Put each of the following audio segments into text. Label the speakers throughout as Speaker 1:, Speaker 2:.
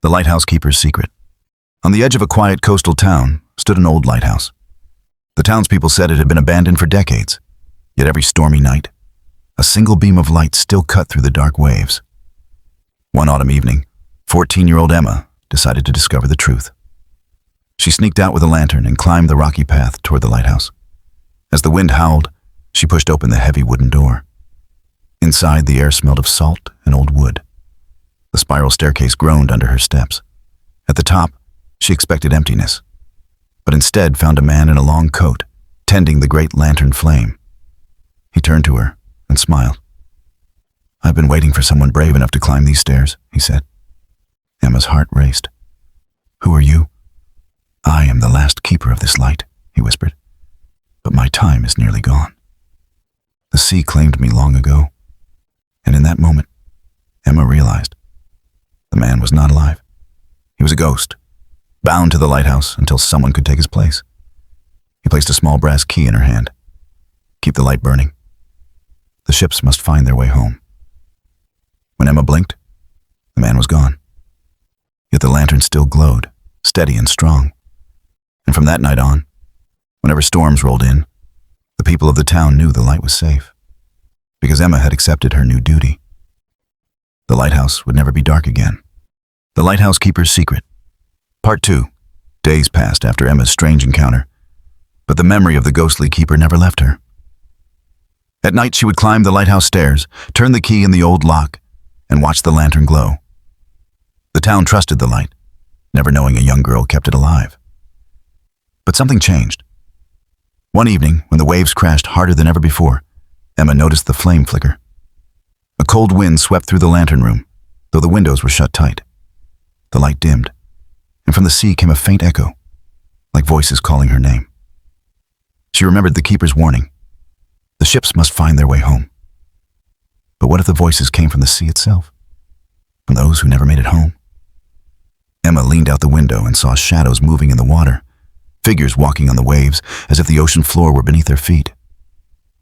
Speaker 1: The lighthouse keeper's secret. On the edge of a quiet coastal town stood an old lighthouse. The townspeople said it had been abandoned for decades, yet every stormy night, a single beam of light still cut through the dark waves. One autumn evening, 14-year-old Emma decided to discover the truth. She sneaked out with a lantern and climbed the rocky path toward the lighthouse. As the wind howled, she pushed open the heavy wooden door. Inside, the air smelled of salt and old wood. The spiral staircase groaned under her steps. At the top, she expected emptiness, but instead found a man in a long coat, tending the great lantern flame. He turned to her and smiled. "I've been waiting for someone brave enough to climb these stairs," he said. Emma's heart raced. "Who are you?" "I am the last keeper of this light," he whispered. "But my time is nearly gone. The sea claimed me long ago." And in that moment, Emma realized the man was not alive. He was a ghost, bound to the lighthouse until someone could take his place. He placed a small brass key in her hand. "Keep the light burning. The ships must find their way home." When Emma blinked, the man was gone. Yet the lantern still glowed, steady and strong. And from that night on, whenever storms rolled in, the people of the town knew the light was safe, because Emma had accepted her new duty. The lighthouse would never be dark again. The Lighthouse Keeper's Secret. Part 2. Days passed after Emma's strange encounter, but the memory of the ghostly keeper never left her. At night she would climb the lighthouse stairs, turn the key in the old lock, and watch the lantern glow. The town trusted the light, never knowing a young girl kept it alive. But something changed. One evening, when the waves crashed harder than ever before, Emma noticed the flame flicker. A cold wind swept through the lantern room, though the windows were shut tight. The light dimmed, and from the sea came a faint echo, like voices calling her name. She remembered the keeper's warning. The ships must find their way home. But what if the voices came from the sea itself? From those who never made it home? Emma leaned out the window and saw shadows moving in the water, figures walking on the waves as if the ocean floor were beneath their feet.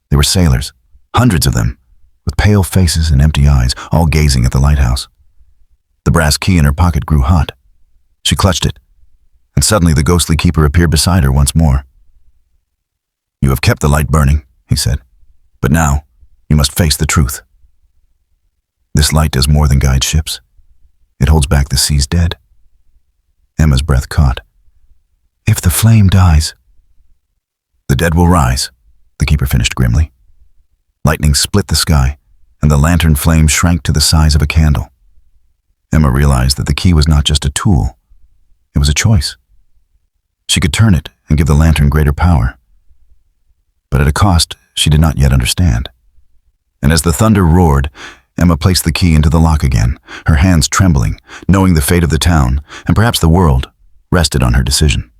Speaker 1: They were sailors, hundreds of them, with pale faces and empty eyes, all gazing at the lighthouse. The brass key in her pocket grew hot. She clutched it, and suddenly the ghostly keeper appeared beside her once more. "You have kept the light burning," he said, "but now you must face the truth. This light does more than guide ships. It holds back the sea's dead." Emma's breath caught. "If the flame dies..." "The dead will rise," the keeper finished grimly. Lightning split the sky, and the lantern flame shrank to the size of a candle. Emma realized that the key was not just a tool. It was a choice. She could turn it and give the lantern greater power. But at a cost she did not yet understand. And as the thunder roared, Emma placed the key into the lock again, her hands trembling, knowing the fate of the town, and perhaps the world, rested on her decision.